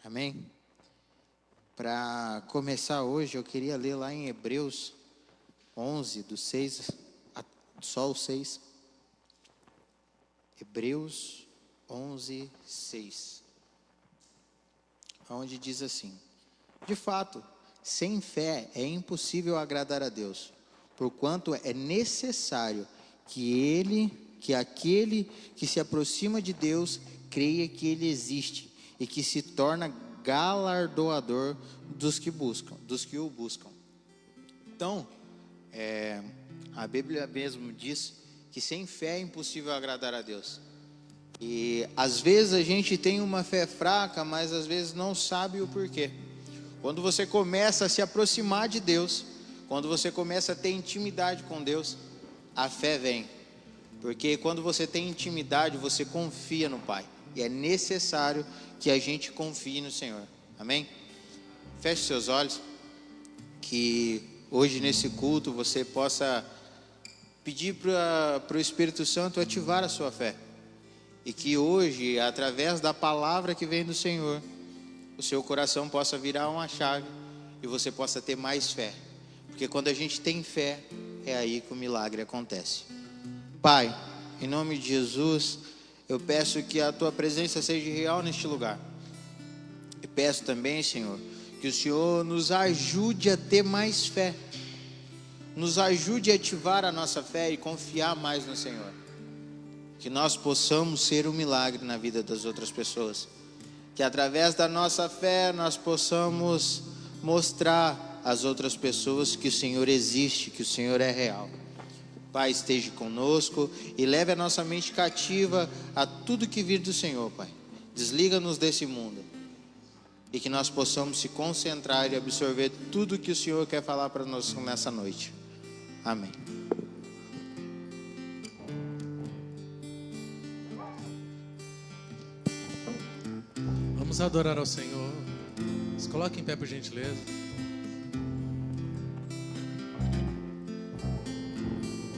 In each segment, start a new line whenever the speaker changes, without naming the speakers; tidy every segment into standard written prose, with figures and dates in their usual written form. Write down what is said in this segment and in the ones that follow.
Amém? Para começar hoje, eu queria ler lá em Hebreus 11, do 6, só o 6. Hebreus 11, 6. Onde diz assim: de fato, sem fé é impossível agradar a Deus, porquanto é necessário que aquele que se aproxima de Deus creia que Ele existe e que se torna galardoador dos que o buscam. Então, a Bíblia mesmo diz que sem fé é impossível agradar a Deus. E às vezes a gente tem uma fé fraca, mas às vezes não sabe o porquê. Quando você começa a se aproximar de Deus, quando você começa a ter intimidade com Deus, a fé vem. Porque quando você tem intimidade, você confia no Pai. E é necessário que a gente confie no Senhor. Amém? Feche seus olhos. Que hoje nesse culto você possa pedir para o Espírito Santo ativar a sua fé. E que hoje, através da palavra que vem do Senhor, o seu coração possa virar uma chave e você possa ter mais fé. Porque quando a gente tem fé, é aí que o milagre acontece. Pai, em nome de Jesus, eu peço que a Tua presença seja real neste lugar. E peço também, Senhor, que o Senhor nos ajude a ter mais fé. Nos ajude a ativar a nossa fé e confiar mais no Senhor. Que nós possamos ser um milagre na vida das outras pessoas. Que através da nossa fé nós possamos mostrar às outras pessoas que o Senhor existe, que o Senhor é real. Pai, esteja conosco e leve a nossa mente cativa a tudo que vir do Senhor, Pai. Desliga-nos desse mundo e que nós possamos se concentrar e absorver tudo que o Senhor quer falar para nós nessa noite. Amém.
Vamos adorar ao Senhor. Se coloque em pé, por gentileza.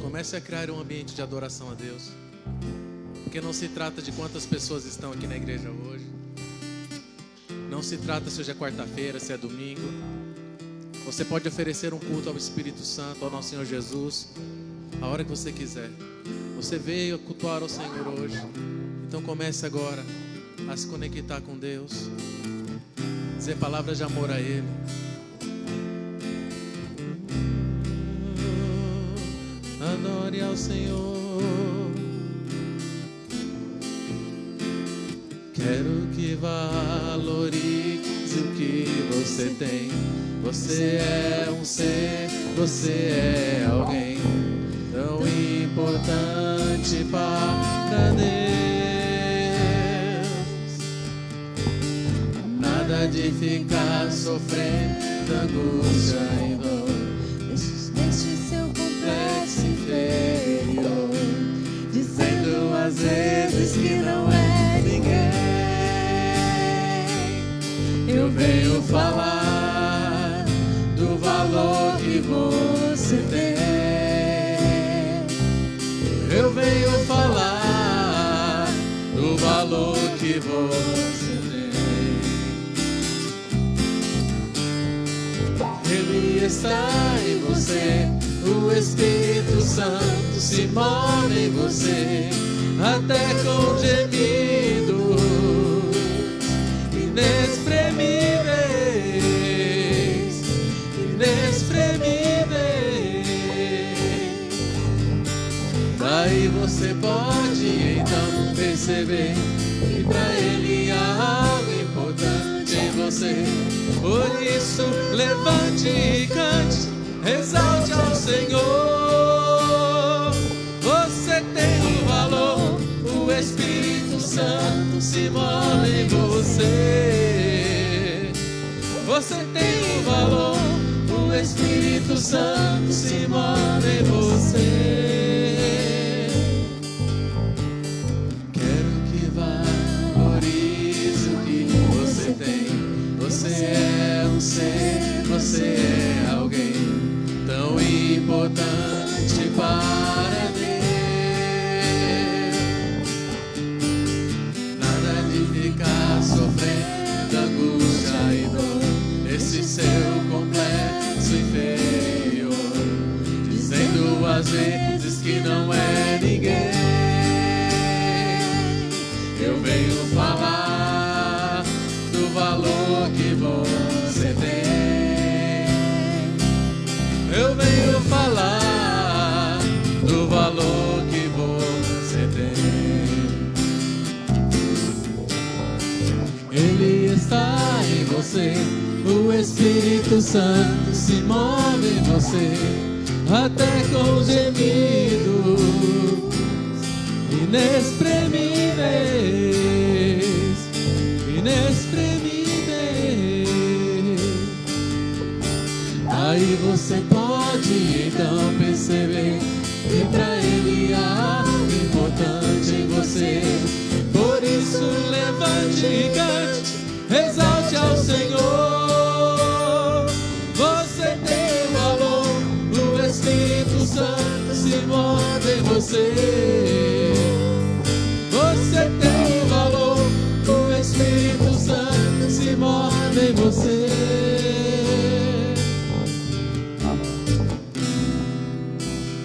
Comece a criar um ambiente de adoração a Deus. Porque não se trata de quantas pessoas estão aqui na igreja hoje. Não se trata se hoje é quarta-feira, se é domingo. Você pode oferecer um culto ao Espírito Santo, ao nosso Senhor Jesus, a hora que você quiser. Você veio cultuar ao Senhor hoje. Então comece agora a se conectar com Deus, dizer palavras de amor a Ele. Adore ao Senhor. Quero que valorize o que você tem. Você é um ser, você é alguém tão importante para Deus. Nada de ficar sofrendo angústia e dor.
Deixe seu complexo inferior, dizendo às vezes que não é ninguém.
Eu venho falar do valor que você tem. Eu venho falar do valor que você tem. Ele está em você, o Espírito Santo se move em você, até com gemidos inexprimíveis, inexprimíveis. Daí você pode então perceber que para Ele há algo importante em você. Por isso, levante e cante, exalte ao Senhor. Você tem um valor, o Espírito Santo se move em você. Você tem um valor, o Espírito Santo se move em você. Quero que valorize o que você tem. Você é um ser, você é alguém tão importante para Deus. Nada de ficar sofrendo angústia. às vezes que não é ninguém. Eu venho falar do valor que você tem. Eu venho falar do valor que você tem. Ele está em você, o Espírito Santo se move em você, até com gemidos inexprimíveis, inexprimíveis. Aí você pode então perceber que pra Ele há algo importante em você. Por isso levante e cante, exalte ao Senhor. Você tem valor, o Espírito Santo se move em você. Você tem valor, o Espírito Santo se move em você.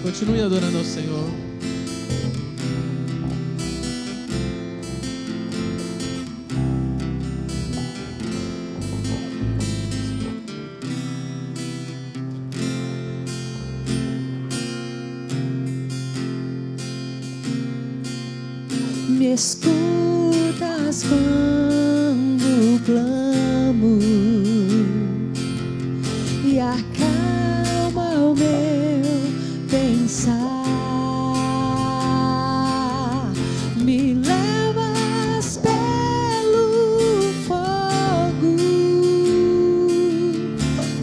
Continue adorando ao Senhor.
Me escutas quando clamo e acalma o meu pensar. Me levas pelo fogo,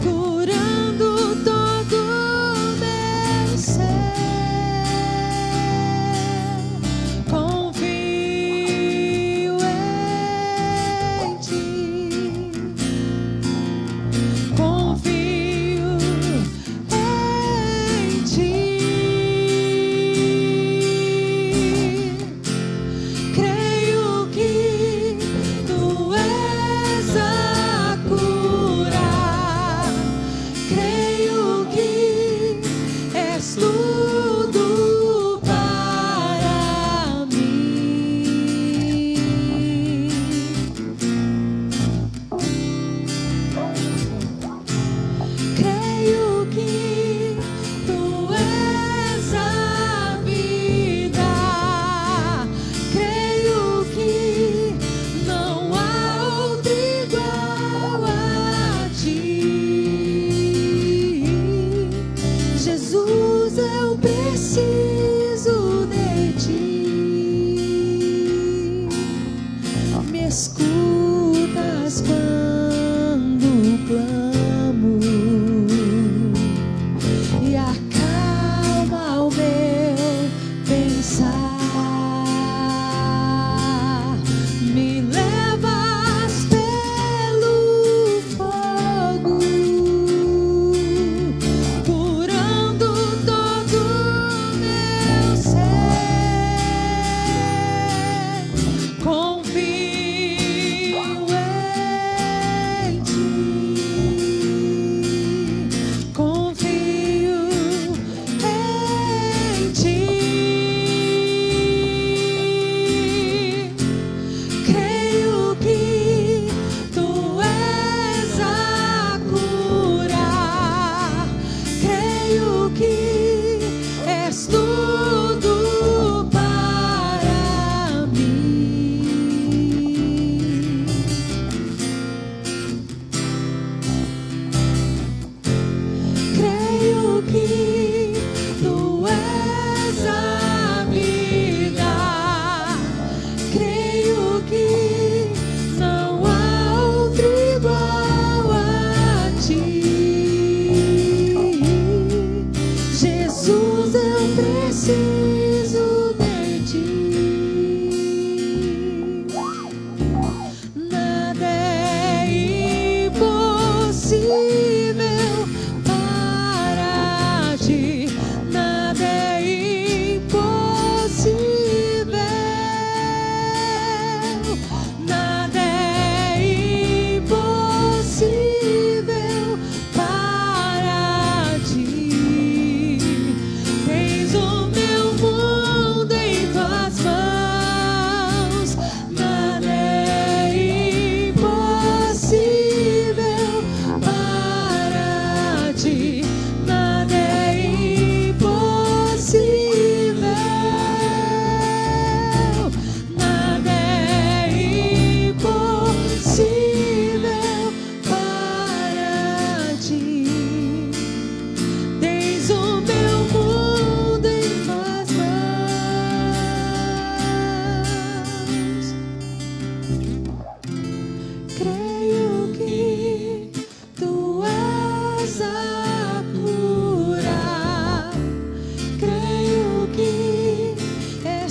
curando todo meu ser. Confio em ti, confio em ti.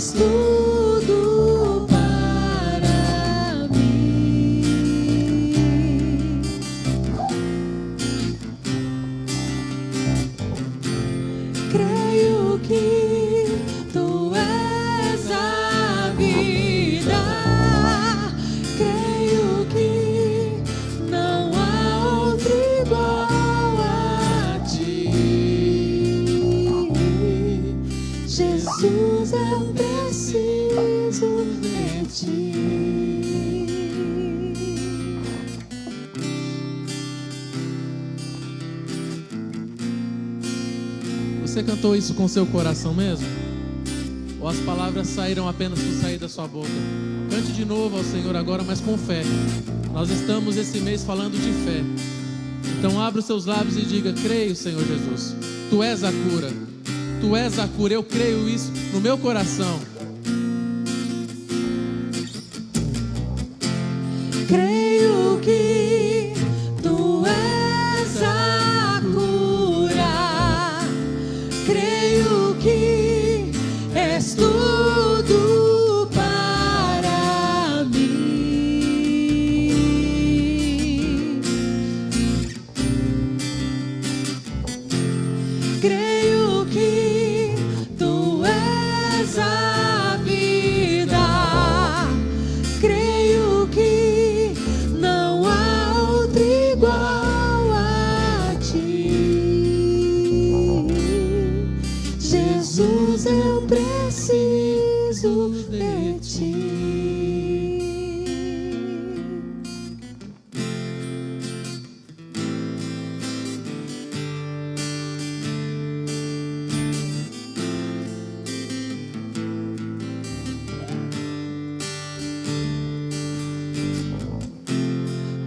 és tudo para mim. Creio que tu és a vida. Creio que não há outro igual a ti. Jesus, eu preciso de ti.
Você cantou isso com seu coração mesmo? Ou as palavras saíram apenas por sair da sua boca? Cante de novo ao Senhor agora, mas com fé. Nós estamos esse mês falando de fé. Então abra os seus lábios e diga: creio, Senhor Jesus, Tu és a cura. Tu és a cura, eu creio isso no meu coração.
Creio que tu és a cura. Creio que és tudo para mim. Creio que tu és a vida. Creio que não há outro igual a ti. Jesus, eu preciso de ti.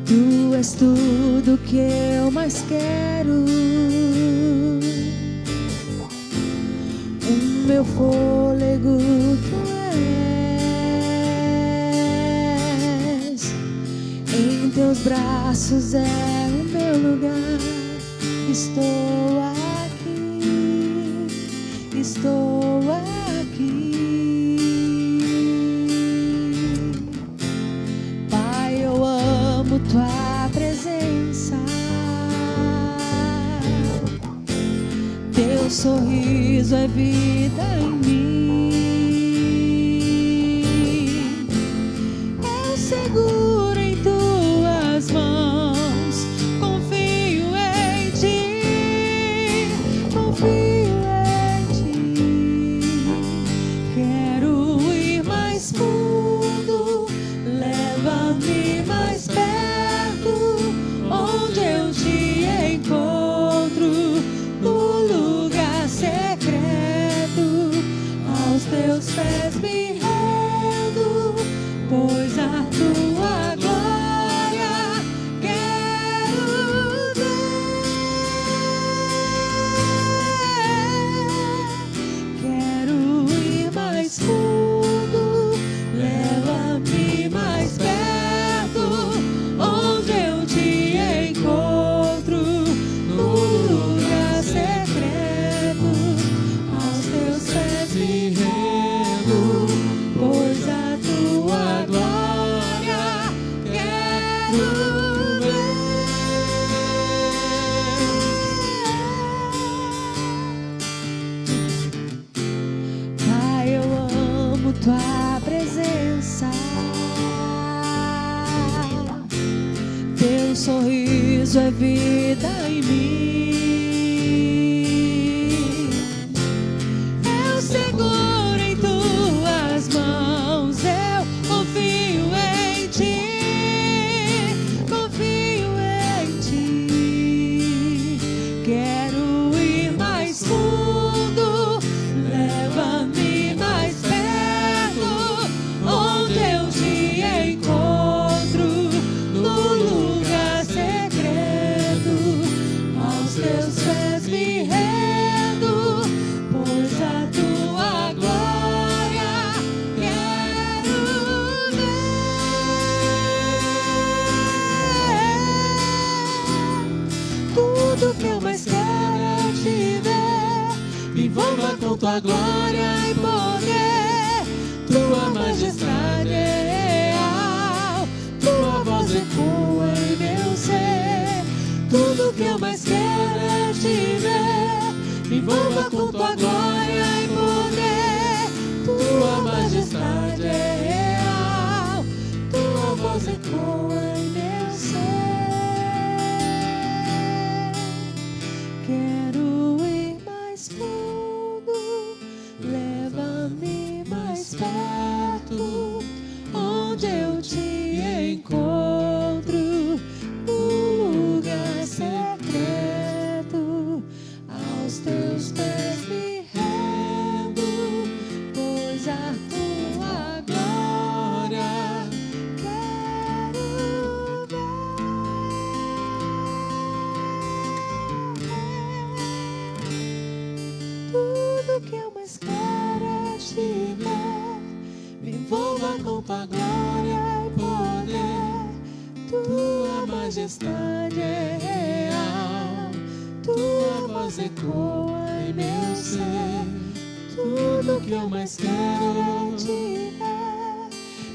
Tu és tudo que eu mais quero. O meu fôlego tu és. Em teus braços é o meu lugar. Estou aqui, estou aqui. Pai, eu amo tua presença. Teu sorriso é vida em mim. Eu seguro em tuas mãos. Confio em ti. Confio em ti. Quero ir mais fundo. Leva-me mais perto, onde eu te encontro, no lugar secreto. Aos teus pés me rendo, pois a tua glória quero ver. Quero ir mais fundo, leva-me mais perto, onde eu te encontro, no lugar secreto. Aos teus pés me rendo, pois a tua glória quero ver. Pai, eu amo tua presença. Teu sorriso é vida em mim. Eu seguro em tuas mãos. Eu confio em ti. Confio em ti. Quero ir mais fundo. Leva-me mais perto, onde eu te encontro, no lugar secreto. Aos teus pés me rendo, pois a tua glória quero ver. Tudo que eu mais quero é te ver. Me envolva com tua glória e poder.
tua majestade é real, tua voz ecoa em meu ser. Tudo que eu mais quero é te ver, me envolva com tua glória e poder. Tua majestade é real, tua voz ecoa em meu ser.
Quero ir mais fundo, leva-me mais perto, onde eu te encontro, no lugar secreto. Aos teus pés me rendo, pois a tua glória quero ver. Tudo que eu mais quero é te ver, me envolva com tua glória e poder. Tua majestade é real, tua voz ecoa em meu ser. Tudo que eu mais quero é te ver,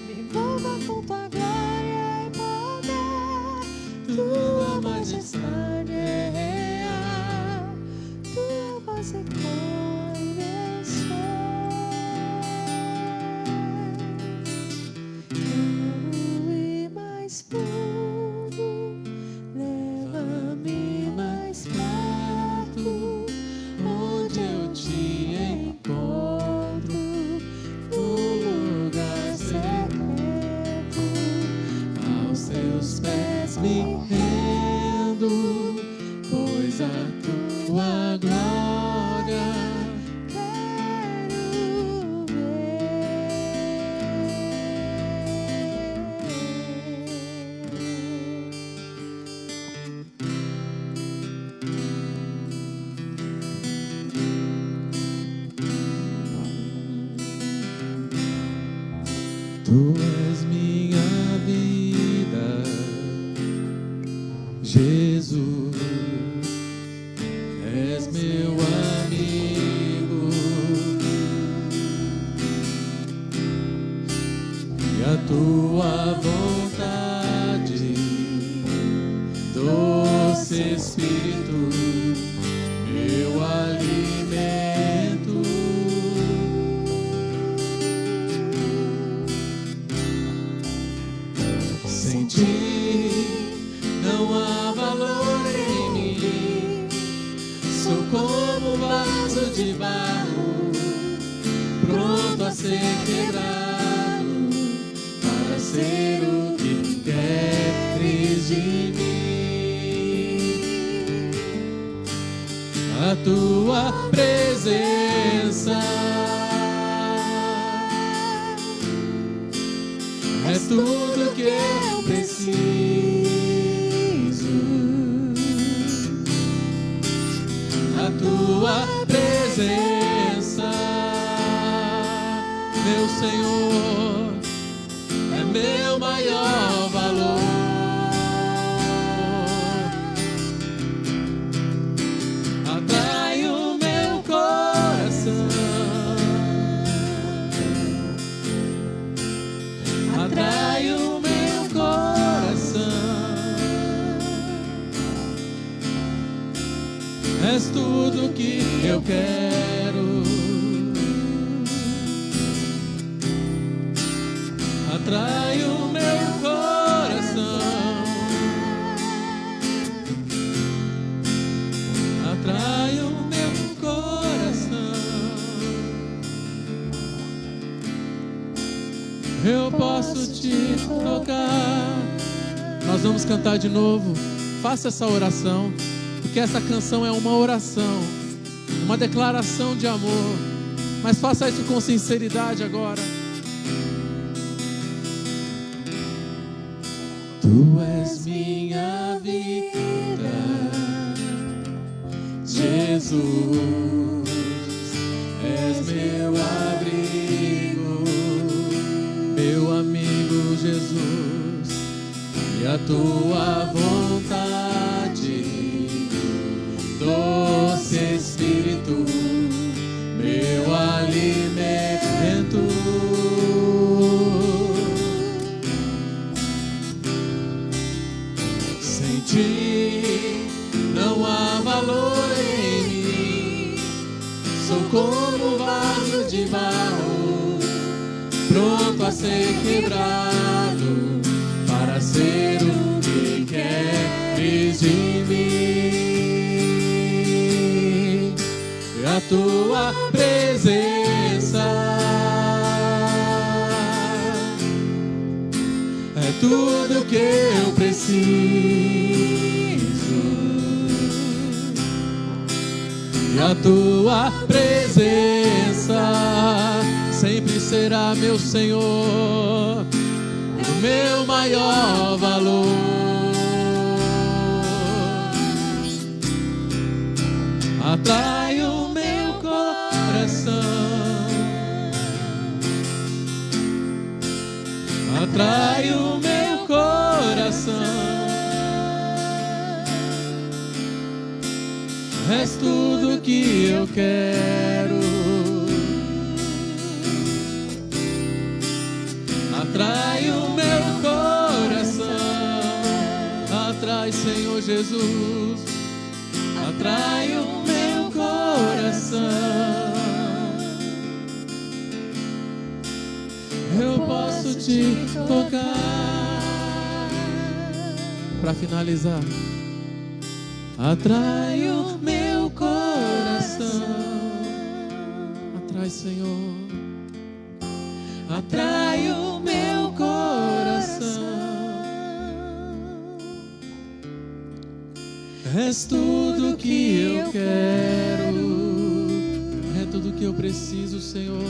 me envolva com tua glória e poder. Tua majestade é real, tua voz ecoa em meu ser. Quero ir mais fundo, leva-me mais perto, onde eu te encontro, no lugar secreto. Aos teus pés me rendo, pois a tua glória quero
Tu és minha vida, Jesus, és meu amigo, e a tua vontade, doce Espírito, meu alimento. Sem ti não há valor em mim. Sou como um vaso de barro, pronto a ser quebrado, para ser o que queres de mim. A tua presença és tudo que eu preciso. A tua presença, meu Senhor, é meu maior valor. Atrai o meu coração, atrai o meu coração. És tudo que eu quero. Atrai o meu coração, atrai o meu coração. Eu posso te tocar. Nós vamos cantar de novo. Faça essa oração, porque essa canção é uma oração, uma declaração de amor. Mas faça isso com sinceridade agora. Tu és minha vida, Jesus, és meu abrigo, meu amigo Jesus, e a tua vontade, doce Espírito, meu alimento. um vaso de barro, pronto a ser quebrado, para ser o que queres de mim. A tua presença é tudo que eu preciso, e a tua presença sempre será, meu Senhor, o meu maior valor. Atrai o meu coração, atrai o meu coração. És tudo que eu quero. Atrai o meu coração, atrai, Senhor Jesus, atrai o meu coração. Eu posso te tocar. Para finalizar, atrai o meu coração, atrai, Senhor, atrai o meu coração. És tudo que eu quero, é tudo que eu preciso, Senhor.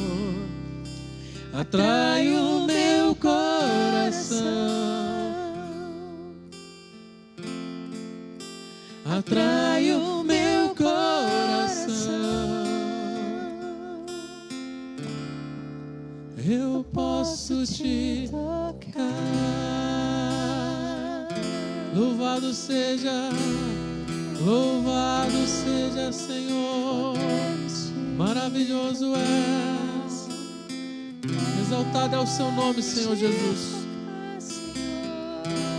Atrai o meu coração, atrai o meu coração. Eu posso te tocar. Louvado seja, Senhor. Maravilhoso és. Exaltado é o seu nome, Senhor Jesus.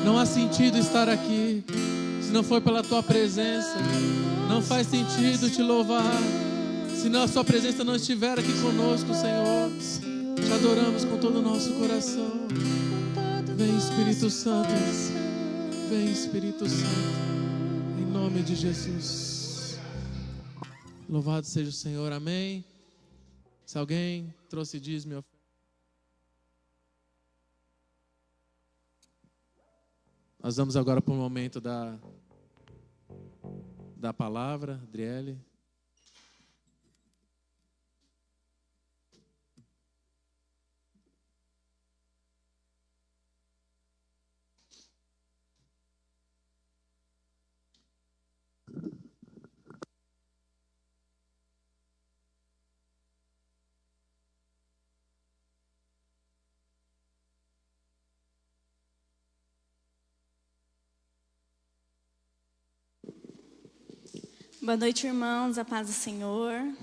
Não há sentido estar aqui se não for pela tua presença. Não faz sentido te louvar se não a sua presença não estiver aqui conosco, Senhor. Te adoramos com todo o nosso coração. Vem, Espírito Santo. Vem, Espírito Santo. Em nome de Jesus. Louvado seja o Senhor. Amém. Se alguém trouxe dízimo e oferta. Nós vamos agora para o momento da palavra, Adriele.
Boa noite, irmãos, a paz do Senhor.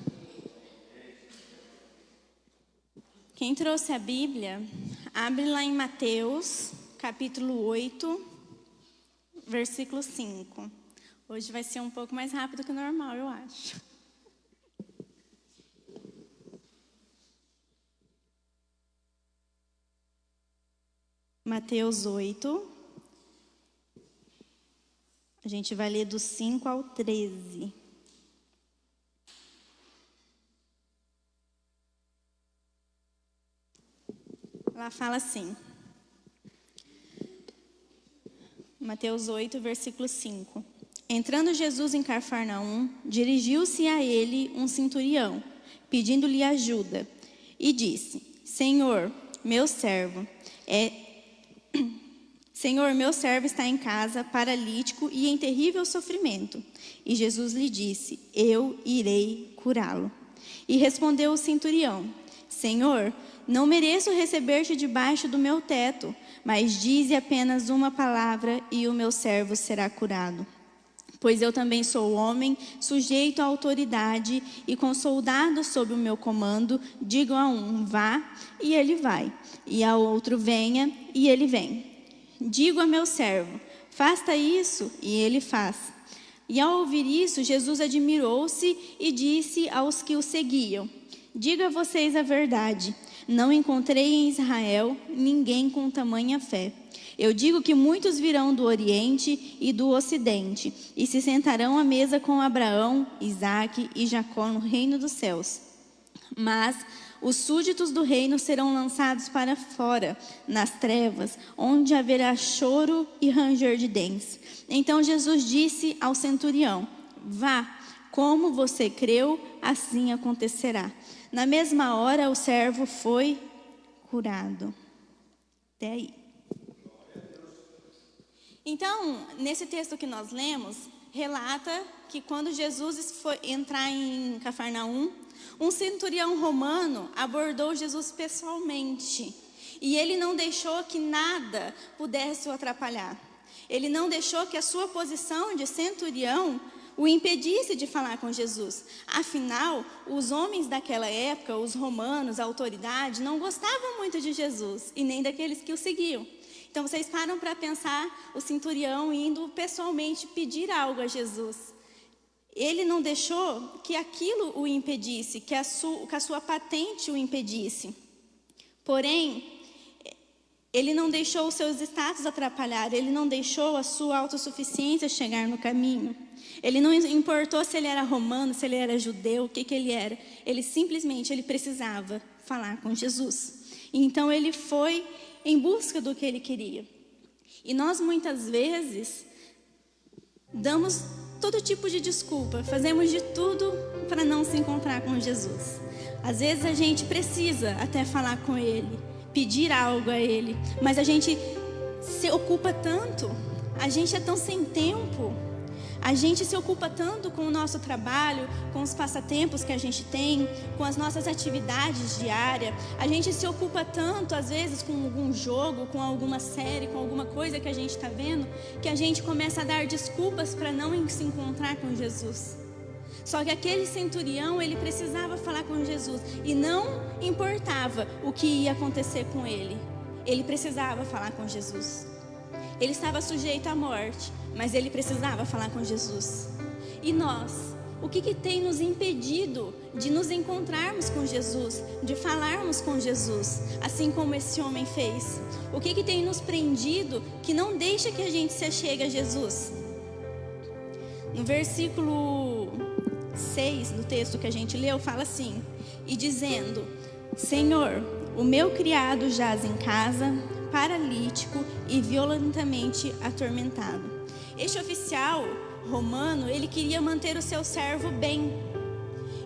Quem trouxe a Bíblia, abre lá em Mateus, capítulo 8, versículo 5. Hoje vai ser um pouco mais rápido que o normal, eu acho. Mateus 8. A gente vai ler do 5 ao 13. Lá fala assim. Mateus 8, versículo 5. Entrando Jesus em Cafarnaum, dirigiu-se a ele um centurião, pedindo-lhe ajuda, e disse: Senhor, meu servo está em casa, paralítico e em terrível sofrimento. E Jesus lhe disse: eu irei curá-lo. E respondeu o centurião: Senhor, não mereço receber-te debaixo do meu teto, mas dize apenas uma palavra e o meu servo será curado. Pois eu também sou homem, sujeito à autoridade, e com soldados sob o meu comando, digo a um: vá, e ele vai, e ao outro: venha, e ele vem. Digo a meu servo: faça isso, e ele faz. E ao ouvir isso, Jesus admirou-se e disse aos que o seguiam: Digo a vocês a verdade, não encontrei em Israel ninguém com tamanha fé. Eu digo que muitos virão do Oriente e do Ocidente e se sentarão à mesa com Abraão, Isaque e Jacó no reino dos céus. Mas os súditos do reino serão lançados para fora, nas trevas, onde haverá choro e ranger de dentes. Então Jesus disse ao centurião: vá, como você creu, assim acontecerá. Na mesma hora o servo foi curado. Até aí. Então, nesse texto que nós lemos, relata que quando Jesus foi entrar em Cafarnaum, um centurião romano abordou Jesus pessoalmente. E ele não deixou que nada pudesse o atrapalhar. Ele não deixou que a sua posição de centurião o impedisse de falar com Jesus. Afinal, os homens daquela época, os romanos, a autoridade, não gostavam muito de Jesus e nem daqueles que o seguiam. Então, vocês param para pensar o centurião indo pessoalmente pedir algo a Jesus. Ele não deixou que aquilo o impedisse, que a sua patente o impedisse. Porém, ele não deixou os seus status atrapalhar, ele não deixou a sua autossuficiência chegar no caminho. Ele não importou se ele era romano, se ele era judeu, o que ele era. Ele simplesmente precisava falar com Jesus. E então ele foi em busca do que ele queria. E nós muitas vezes damos todo tipo de desculpa, fazemos de tudo para não se encontrar com Jesus. Às vezes a gente precisa até falar com Ele, pedir algo a Ele, mas a gente se ocupa tanto, a gente é tão sem tempo, a gente se ocupa tanto com o nosso trabalho, com os passatempos que a gente tem, com as nossas atividades diárias. A gente se ocupa tanto, às vezes, com algum jogo, com alguma série, com alguma coisa que a gente está vendo, que a gente começa a dar desculpas para não se encontrar com Jesus. Só que aquele centurião, ele precisava falar com Jesus. E não importava o que ia acontecer com ele. Ele precisava falar com Jesus. Ele estava sujeito à morte, mas ele precisava falar com Jesus. E nós, o que tem nos impedido de nos encontrarmos com Jesus, de falarmos com Jesus, assim como esse homem fez? O que tem nos prendido que não deixa que a gente se achegue a Jesus? No versículo 6 do texto que a gente leu, fala assim: e dizendo: Senhor, o meu criado jaz em casa, paralítico e violentamente atormentado. Este oficial romano, ele queria manter o seu servo bem.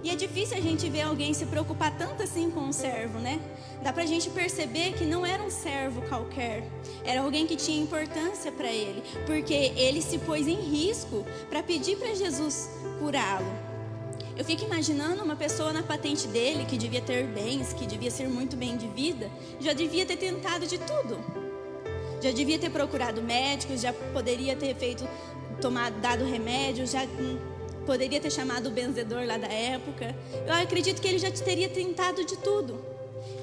E é difícil a gente ver alguém se preocupar tanto assim com um servo, né? Dá pra gente perceber que não era um servo qualquer. Era alguém que tinha importância para ele, porque ele se pôs em risco para pedir para Jesus curá-lo. Eu fico imaginando uma pessoa na patente dele, que devia ter bens, que devia ser muito bem de vida, já devia ter tentado de tudo. Já devia ter procurado médicos, já poderia ter dado remédio, já poderia ter chamado o benzedor lá da época. Eu acredito que ele já teria tentado de tudo.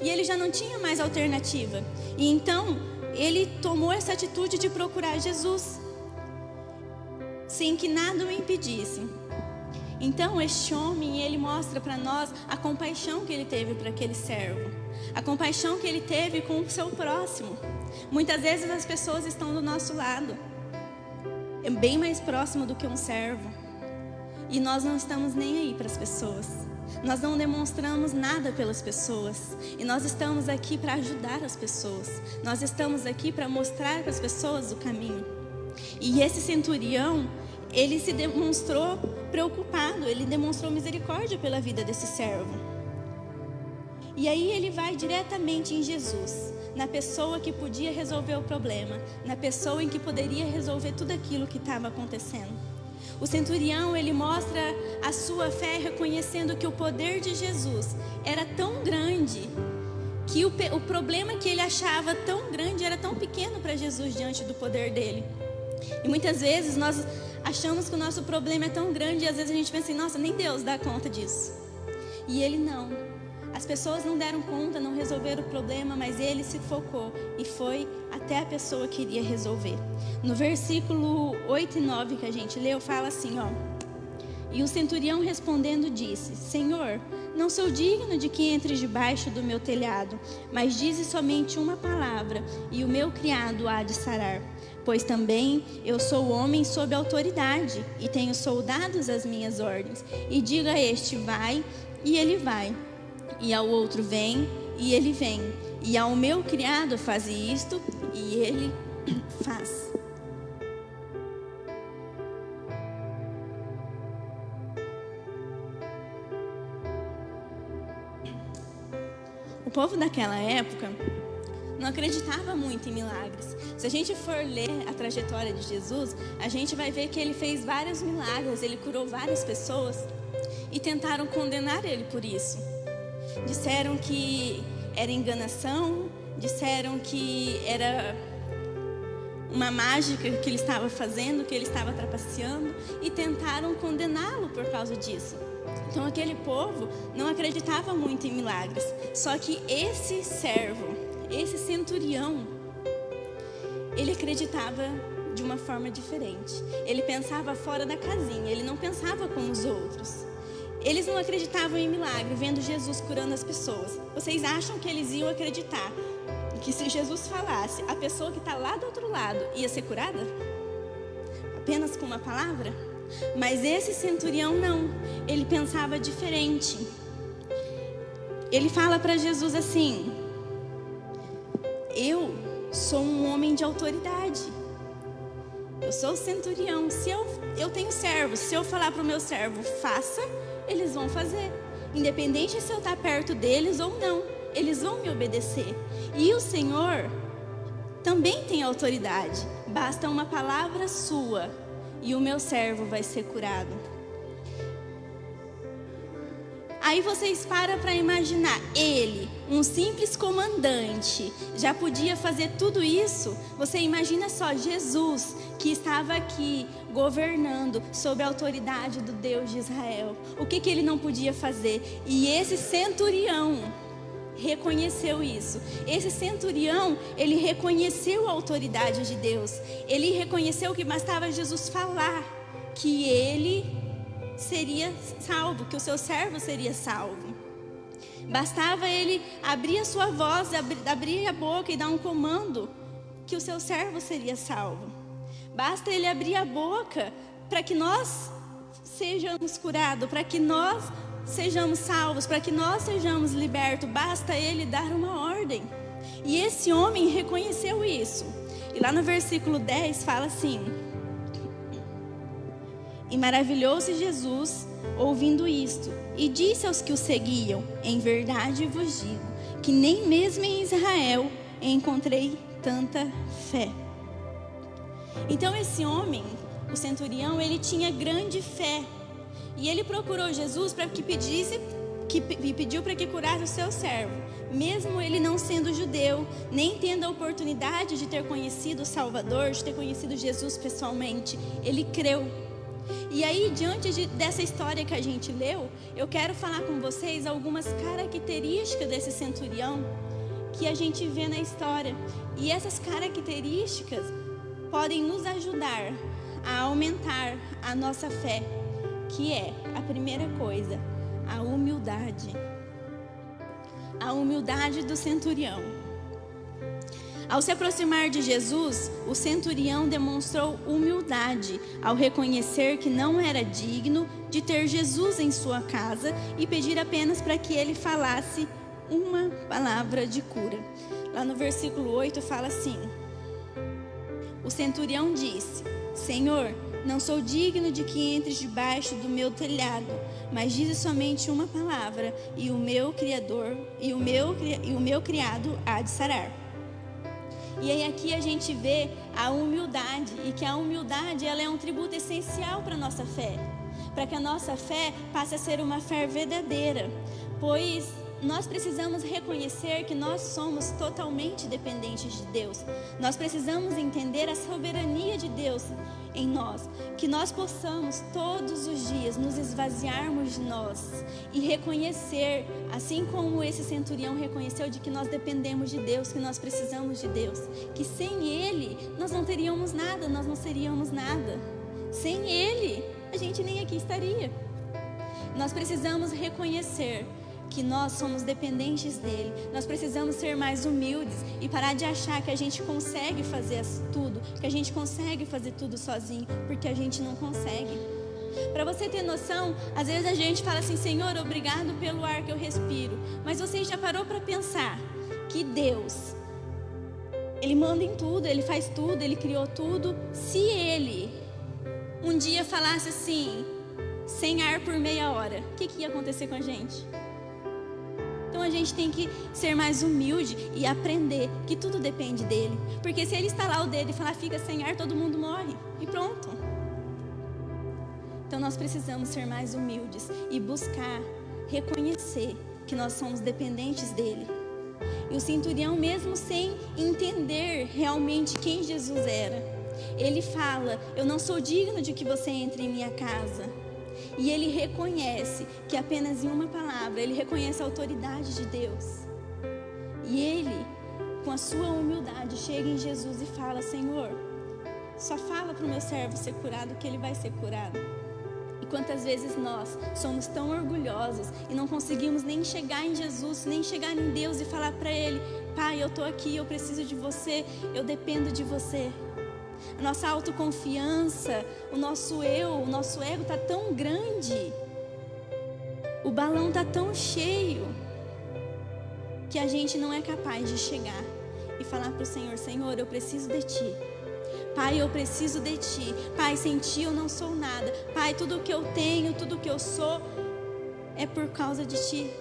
E ele já não tinha mais alternativa. E então, ele tomou essa atitude de procurar Jesus, sem que nada o impedisse. Então, este homem, ele mostra para nós a compaixão que ele teve para aquele servo. A compaixão que ele teve com o seu próximo. Muitas vezes as pessoas estão do nosso lado. É bem mais próximo do que um servo. E nós não estamos nem aí para as pessoas. Nós não demonstramos nada pelas pessoas. E nós estamos aqui para ajudar as pessoas. Nós estamos aqui para mostrar para as pessoas o caminho. E esse centurião, ele se demonstrou preocupado, ele demonstrou misericórdia pela vida desse servo. E aí ele vai diretamente em Jesus, na pessoa que podia resolver o problema, na pessoa em que poderia resolver tudo aquilo que estava acontecendo. O centurião, ele mostra a sua fé reconhecendo que o poder de Jesus era tão grande, que o problema que ele achava tão grande era tão pequeno para Jesus diante do poder dele. E muitas vezes nós achamos que o nosso problema é tão grande e às vezes a gente pensa assim, nossa, nem Deus dá conta disso. E ele não. As pessoas não deram conta, não resolveram o problema, mas ele se focou e foi até a pessoa que iria resolver. No versículo 8 e 9 que a gente leu, fala assim, ó: E o centurião respondendo disse: Senhor, não sou digno de que entres debaixo do meu telhado, mas dize somente uma palavra, e o meu criado há de sarar. Pois também eu sou homem sob autoridade, e tenho soldados às minhas ordens. E diga a este: vai, e ele vai. E ao outro: vem, e ele vem. E ao meu criado: faze isto, e ele faz. O povo daquela época não acreditava muito em milagres. Se a gente for ler a trajetória de Jesus, a gente vai ver que ele fez vários milagres, ele curou várias pessoas e tentaram condenar ele por isso. Disseram que era enganação, disseram que era uma mágica que ele estava fazendo, que ele estava trapaceando, e tentaram condená-lo por causa disso. Então aquele povo não acreditava muito em milagres. Só que esse servo, esse centurião, ele acreditava de uma forma diferente. Ele pensava fora da casinha, ele não pensava como os outros. Eles não acreditavam em milagre, vendo Jesus curando as pessoas. Vocês acham que eles iam acreditar que se Jesus falasse, a pessoa que está lá do outro lado ia ser curada? Apenas com uma palavra? Mas esse centurião não, ele pensava diferente. Ele fala para Jesus assim: eu sou um homem de autoridade, eu sou o centurião. Se eu tenho servos, se eu falar para o meu servo, faça, eles vão fazer. Independente se eu estar perto deles ou não, eles vão me obedecer. E o Senhor também tem autoridade. Basta uma palavra sua e o meu servo vai ser curado. Aí vocês param para imaginar, ele, um simples comandante, já podia fazer tudo isso? Você imagina só, Jesus, que estava aqui governando sob a autoridade do Deus de Israel. O que ele não podia fazer? E esse centurião reconheceu isso. Esse centurião, ele reconheceu a autoridade de Deus. Ele reconheceu que bastava Jesus falar que ele seria salvo, que o seu servo seria salvo. Bastava ele abrir a sua voz, abrir a boca e dar um comando, que o seu servo seria salvo. Basta ele abrir a boca para que nós sejamos curados, para que nós sejamos salvos, para que nós sejamos libertos. Basta ele dar uma ordem. E esse homem reconheceu isso. E lá no versículo 10 fala assim: e maravilhou-se Jesus ouvindo isto, e disse aos que o seguiam: em verdade vos digo, que nem mesmo em Israel encontrei tanta fé. Então esse homem, o centurião, ele tinha grande fé. E ele procurou Jesus para que pediu para que curasse o seu servo, mesmo ele não sendo judeu, nem tendo a oportunidade de ter conhecido o Salvador, de ter conhecido Jesus pessoalmente. Ele creu. E aí, diante dessa história que a gente leu, eu quero falar com vocês algumas características desse centurião que a gente vê na história. E essas características podem nos ajudar a aumentar a nossa fé, que é, a primeira coisa, a humildade. A humildade do centurião. Ao se aproximar de Jesus, o centurião demonstrou humildade ao reconhecer que não era digno de ter Jesus em sua casa e pedir apenas para que ele falasse uma palavra de cura. Lá no versículo 8 fala assim: o centurião disse: Senhor, não sou digno de que entres debaixo do meu telhado, mas dize somente uma palavra e o meu criado há de sarar. E aí aqui a gente vê a humildade, e que a humildade ela é um tributo essencial para a nossa fé, para que a nossa fé passe a ser uma fé verdadeira, pois nós precisamos reconhecer que nós somos totalmente dependentes de Deus. Nós precisamos entender a soberania de Deus em nós, que nós possamos todos os dias nos esvaziarmos de nós e reconhecer, assim como esse centurião reconheceu, de que nós dependemos de Deus, que nós precisamos de Deus, que sem Ele nós não teríamos nada, nós não seríamos nada. Sem Ele a a gente nem aqui estaria. Nós precisamos reconhecer que nós somos dependentes dele. Nós precisamos ser mais humildes e parar de achar que a gente consegue fazer tudo, que a gente consegue fazer tudo sozinho, porque a gente não consegue. Para você ter noção, às vezes a gente fala assim: Senhor, obrigado pelo ar que eu respiro. Mas você já parou para pensar que Deus, Ele manda em tudo, Ele faz tudo, Ele criou tudo. Se Ele um dia falasse assim, sem ar por meia hora, o que ia acontecer com a gente? Então a gente tem que ser mais humilde e aprender que tudo depende dele. Porque se ele estalar o dedo e falar fica sem ar, todo mundo morre. E pronto. Então nós precisamos ser mais humildes e buscar reconhecer que nós somos dependentes dele. E o centurião, mesmo sem entender realmente quem Jesus era, ele fala: eu não sou digno de que você entre em minha casa. E ele reconhece que apenas em uma palavra, ele reconhece a autoridade de Deus. E ele, com a sua humildade, chega em Jesus e fala: Senhor, só fala para o meu servo ser curado que ele vai ser curado. E quantas vezes nós somos tão orgulhosos e não conseguimos nem chegar em Jesus, nem chegar em Deus e falar para ele: Pai, eu estou aqui, eu preciso de você, eu dependo de você. A nossa autoconfiança, o nosso ego está tão grande, o balão está tão cheio, que a gente não é capaz de chegar e falar para o Senhor: Senhor, eu preciso de Ti. Pai, eu preciso de Ti. Pai, sem Ti eu não sou nada. Pai, tudo que eu tenho, tudo que eu sou é por causa de Ti.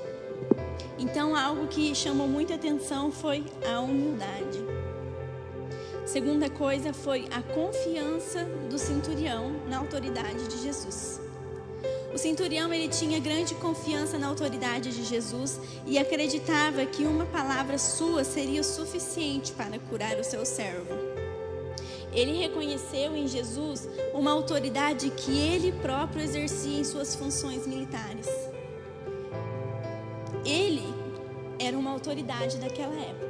Então, algo que chamou muita atenção foi a humildade. Segunda coisa foi a confiança do centurião na autoridade de Jesus. O centurião, ele tinha grande confiança na autoridade de Jesus e acreditava que uma palavra sua seria o suficiente para curar o seu servo. Ele reconheceu em Jesus uma autoridade que ele próprio exercia em suas funções militares. Ele era uma autoridade daquela época.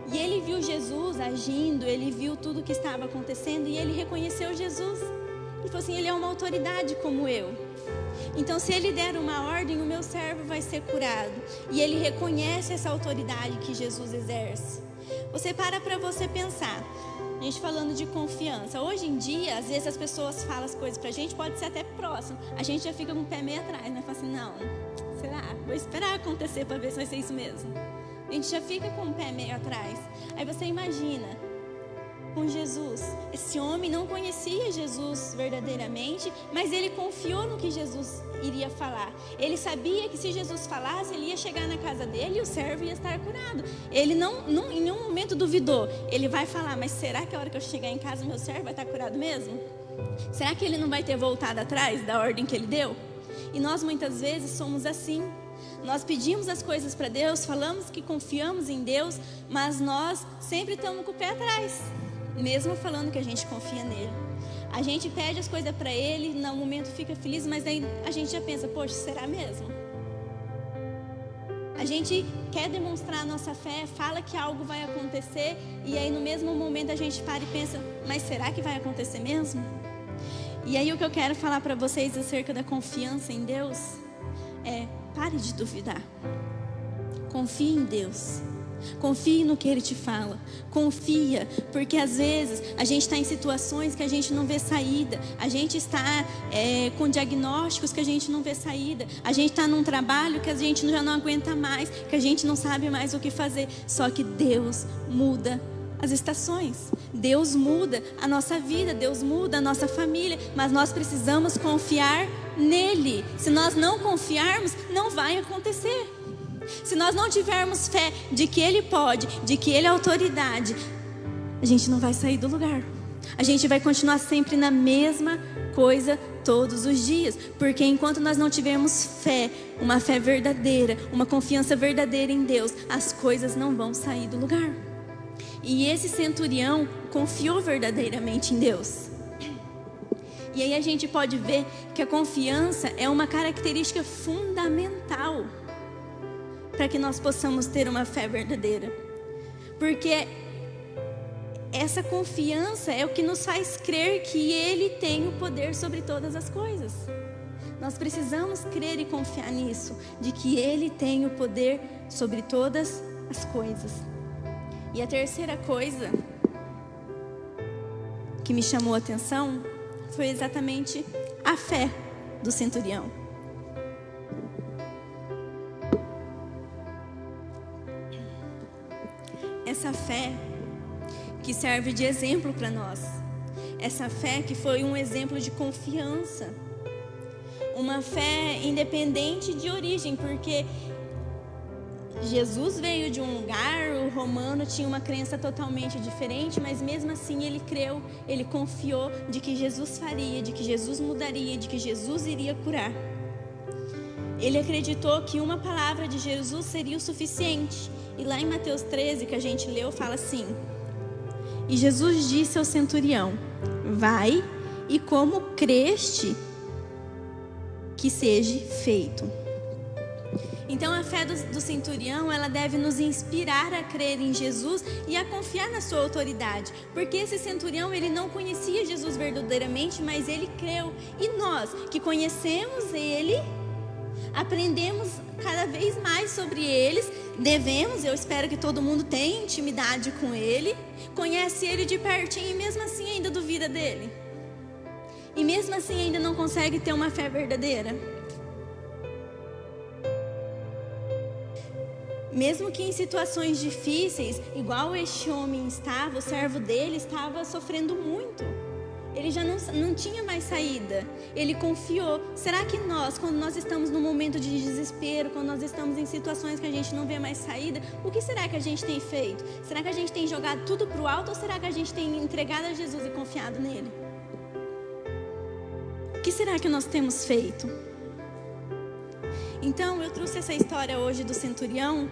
E ele viu Jesus agindo, ele viu tudo o que estava acontecendo e ele reconheceu Jesus. Ele falou assim: ele é uma autoridade como eu. Então, se ele der uma ordem, o meu servo vai ser curado. E ele reconhece essa autoridade que Jesus exerce. Você para você pensar. A gente falando de confiança. Hoje em dia, às vezes as pessoas falam as coisas pra gente, pode ser até próximo. A gente já fica com o pé meio atrás, né? Fala assim: não, será? Vou esperar acontecer para ver se vai ser isso mesmo. A gente já fica com o pé meio atrás. Aí você imagina, com Jesus. Esse homem não conhecia Jesus verdadeiramente, mas ele confiou no que Jesus iria falar. Ele sabia que se Jesus falasse, ele ia chegar na casa dele e o servo ia estar curado. Ele não em nenhum momento duvidou. Ele vai falar: mas será que a hora que eu chegar em casa, meu servo vai estar curado mesmo? Será que ele não vai ter voltado atrás da ordem que ele deu? E nós muitas vezes somos assim. Nós pedimos as coisas para Deus, falamos que confiamos em Deus, mas nós sempre estamos com o pé atrás, mesmo falando que a gente confia nele. A gente pede as coisas para ele, no momento fica feliz, mas aí a gente já pensa: poxa, será mesmo? A gente quer demonstrar a nossa fé, fala que algo vai acontecer, e aí no mesmo momento a gente para e pensa: mas será que vai acontecer mesmo? E aí o que eu quero falar para vocês acerca da confiança em Deus é: pare de duvidar. Confie em Deus. Confie no que Ele te fala. Confia, porque às vezes a gente está em situações que a gente não vê saída. A gente está com diagnósticos que a gente não vê saída. A gente está num trabalho que a gente já não aguenta mais, que a gente não sabe mais o que fazer. Só que Deus muda as estações. Deus muda a nossa vida, Deus muda a nossa família, mas nós precisamos confiar nele. Se nós não confiarmos, não vai acontecer. Se nós não tivermos fé de que ele pode, de que ele é autoridade, a gente não vai sair do lugar. A gente vai continuar sempre na mesma coisa todos os dias, porque enquanto nós não tivermos fé, uma fé verdadeira, uma confiança verdadeira em Deus, as coisas não vão sair do lugar. E esse centurião confiou verdadeiramente em Deus. E aí a gente pode ver que a confiança é uma característica fundamental para que nós possamos ter uma fé verdadeira. Porque essa confiança é o que nos faz crer que Ele tem o poder sobre todas as coisas. Nós precisamos crer e confiar nisso, de que Ele tem o poder sobre todas as coisas. E a terceira coisa que me chamou a atenção foi exatamente a fé do centurião. Essa fé que serve de exemplo para nós. Essa fé que foi um exemplo de confiança. Uma fé independente de origem, porque Jesus veio de um lugar, o romano tinha uma crença totalmente diferente, mas mesmo assim ele creu, ele confiou de que Jesus faria, de que Jesus mudaria, de que Jesus iria curar. Ele acreditou que uma palavra de Jesus seria o suficiente. E lá em Mateus 13, que a gente leu, fala assim: e Jesus disse ao centurião: vai e como creste, que seja feito. Então a fé do centurião, ela deve nos inspirar a crer em Jesus e a confiar na sua autoridade. Porque esse centurião, ele não conhecia Jesus verdadeiramente, mas ele creu. E nós, que conhecemos ele, aprendemos cada vez mais sobre eles, eu espero que todo mundo tenha intimidade com ele, conhece ele de pertinho e mesmo assim ainda duvida dele. E mesmo assim ainda não consegue ter uma fé verdadeira. Mesmo que em situações difíceis, igual este homem estava, o servo dele estava sofrendo muito. Ele já não tinha mais saída. Ele confiou. Será que nós, quando nós estamos num momento de desespero, quando nós estamos em situações que a gente não vê mais saída, o que será que a gente tem feito? Será que a gente tem jogado tudo para o alto ou será que a gente tem entregado a Jesus e confiado nele? O que será que nós temos feito? Então, eu trouxe essa história hoje do centurião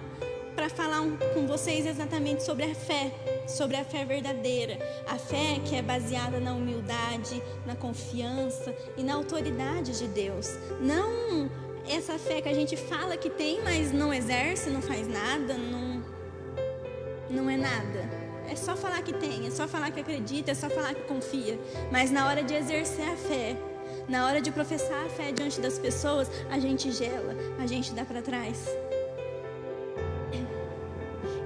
para falar com vocês exatamente sobre a fé verdadeira. A fé que é baseada na humildade, na confiança e na autoridade de Deus. Não essa fé que a gente fala que tem, mas não exerce, não faz nada, não é nada. É só falar que tem, é só falar que acredita, é só falar que confia. Mas na hora de exercer a fé, na hora de professar a fé diante das pessoas, a gente gela, a gente dá para trás.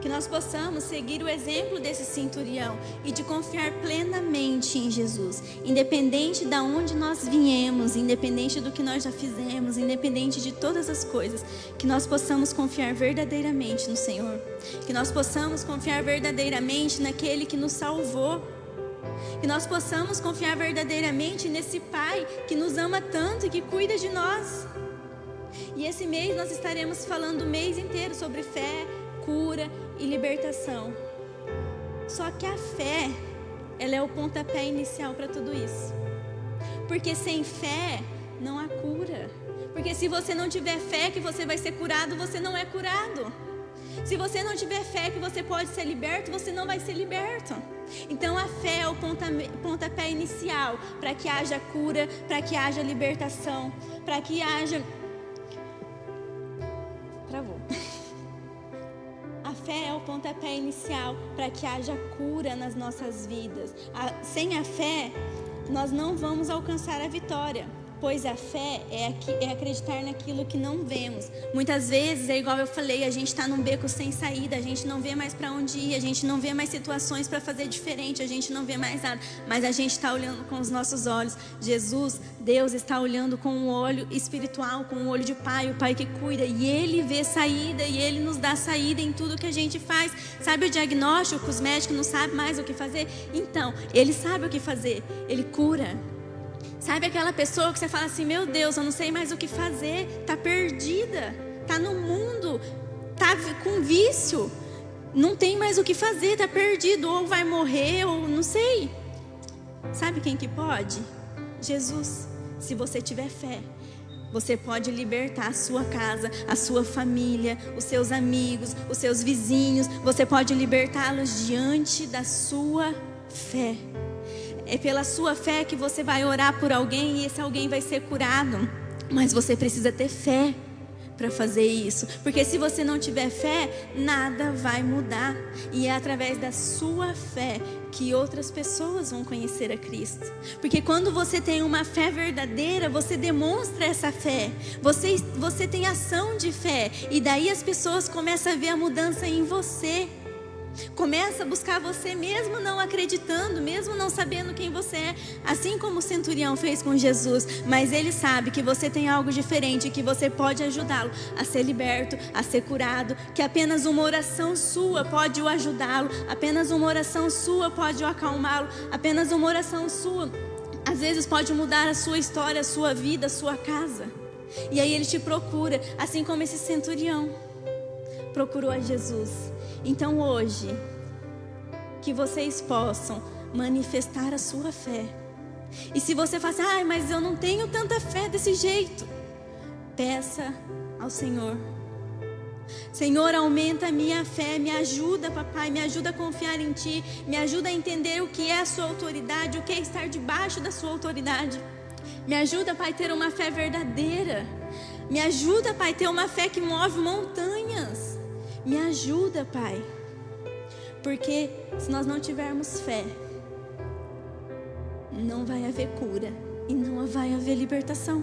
Que nós possamos seguir o exemplo desse centurião e de confiar plenamente em Jesus, independente de onde nós viemos, independente do que nós já fizemos, independente de todas as coisas, que nós possamos confiar verdadeiramente no Senhor, que nós possamos confiar verdadeiramente naquele que nos salvou, que nós possamos confiar verdadeiramente nesse Pai que nos ama tanto e que cuida de nós. E esse mês nós estaremos falando o mês inteiro sobre fé, cura e libertação. Só que a fé, ela é o pontapé inicial para tudo isso. Porque sem fé não há cura. Porque se você não tiver fé que você vai ser curado, você não é curado. Se você não tiver fé que você pode ser liberto, você não vai ser liberto. Então a fé é o pontapé inicial para que haja cura, para que haja libertação, para que haja... Travou. A fé é o pontapé inicial para que haja cura nas nossas vidas. Sem a fé, nós não vamos alcançar a vitória. Pois a fé é acreditar naquilo que não vemos. Muitas vezes, é igual eu falei, a gente está num beco sem saída, a gente não vê mais para onde ir, a gente não vê mais situações para fazer diferente, a gente não vê mais nada, mas a gente está olhando com os nossos olhos. Jesus, Deus está olhando com um olho espiritual, com um olho de Pai, o Pai que cuida, e Ele vê saída, e Ele nos dá saída em tudo que a gente faz. Sabe o diagnóstico que os médicos não sabem mais o que fazer? Então, Ele sabe o que fazer, Ele cura. Sabe aquela pessoa que você fala assim, meu Deus, eu não sei mais o que fazer, tá perdida, tá no mundo, tá com vício, não tem mais o que fazer, tá perdido, ou vai morrer, ou não sei. Sabe quem que pode? Jesus. Se você tiver fé, você pode libertar a sua casa, a sua família, os seus amigos, os seus vizinhos, você pode libertá-los diante da sua fé. É pela sua fé que você vai orar por alguém e esse alguém vai ser curado. Mas você precisa ter fé para fazer isso, porque se você não tiver fé, nada vai mudar, e é através da sua fé que outras pessoas vão conhecer a Cristo, porque quando você tem uma fé verdadeira, você demonstra essa fé, você tem ação de fé, e daí as pessoas começam a ver a mudança em você, começa a buscar você mesmo não acreditando, mesmo não sabendo quem você é, assim como o centurião fez com Jesus, mas ele sabe que você tem algo diferente, que você pode ajudá-lo a ser liberto, a ser curado, que apenas uma oração sua pode o ajudá-lo, apenas uma oração sua pode o acalmá-lo, apenas uma oração sua às vezes pode mudar a sua história, a sua vida, a sua casa. E aí ele te procura, assim como esse centurião procurou a Jesus. Então hoje, que vocês possam manifestar a sua fé. E se você fala assim, mas eu não tenho tanta fé desse jeito, peça ao Senhor. Senhor, aumenta a minha fé, me ajuda, papai, me ajuda a confiar em Ti, me ajuda a entender o que é a sua autoridade, o que é estar debaixo da sua autoridade. Me ajuda, pai, a ter uma fé verdadeira. Me ajuda, pai, a ter uma fé que move montanhas. Me ajuda, pai, porque se nós não tivermos fé, não vai haver cura e não vai haver libertação.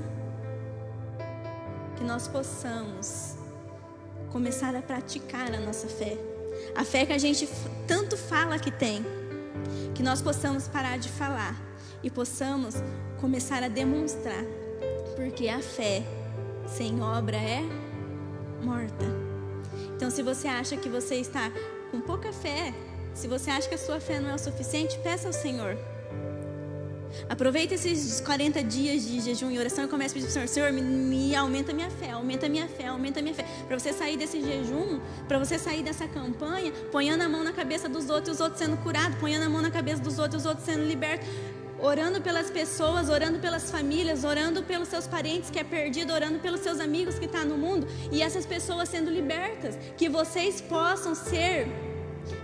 Que nós possamos começar a praticar a nossa fé, a fé que a gente tanto fala que tem, que nós possamos parar de falar e possamos começar a demonstrar, porque a fé sem obra é morta. Então, se você acha que você está com pouca fé, se você acha que a sua fé não é o suficiente, peça ao Senhor. Aproveita esses 40 dias de jejum e oração e comece a pedir para o Senhor, me aumenta a minha fé, aumenta a minha fé, aumenta a minha fé. Para você sair desse jejum, para você sair dessa campanha, ponhando a mão na cabeça dos outros e os outros sendo curados, ponhando a mão na cabeça dos outros e os outros sendo libertos. Orando pelas pessoas, orando pelas famílias, orando pelos seus parentes que é perdido, orando pelos seus amigos que estão no mundo, e essas pessoas sendo libertas, que vocês possam ser,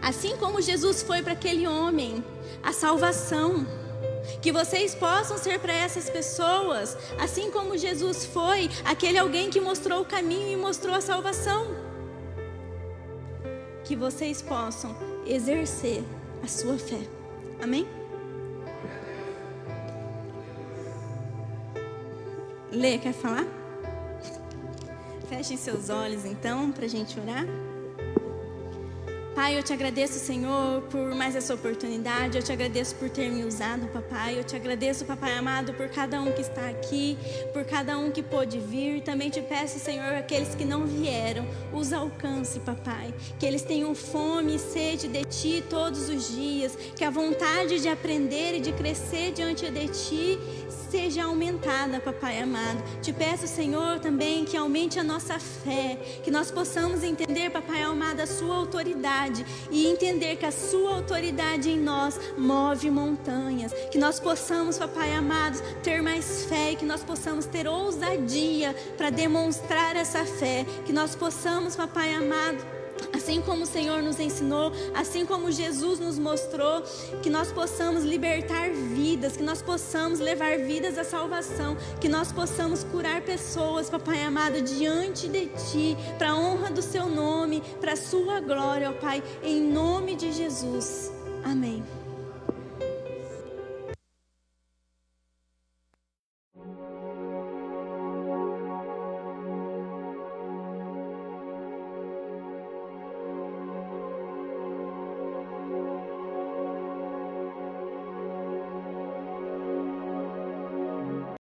assim como Jesus foi para aquele homem, a salvação, que vocês possam ser para essas pessoas, assim como Jesus foi, aquele alguém que mostrou o caminho e mostrou a salvação, que vocês possam exercer a sua fé, amém? Lê, quer falar? Fechem seus olhos então, para a gente orar. Pai, eu te agradeço, Senhor, por mais essa oportunidade. Eu te agradeço por ter me usado, papai. Eu te agradeço, papai amado, por cada um que está aqui, por cada um que pôde vir. Também te peço, Senhor, aqueles que não vieram, os alcance, papai. Que eles tenham fome e sede de Ti todos os dias. Que a vontade de aprender e de crescer diante de Ti seja aumentada, papai amado. Te peço, Senhor, também que aumente a nossa fé, que nós possamos entender, papai amado, a sua autoridade e entender que a sua autoridade em nós move montanhas, que nós possamos, papai amado, ter mais fé e que nós possamos ter ousadia para demonstrar essa fé, que nós possamos, papai amado, assim como o Senhor nos ensinou, assim como Jesus nos mostrou, que nós possamos libertar vidas, que nós possamos levar vidas à salvação, que nós possamos curar pessoas, papai amado, diante de Ti, para a honra do Seu nome, para a Sua glória, ó Pai, em nome de Jesus. Amém.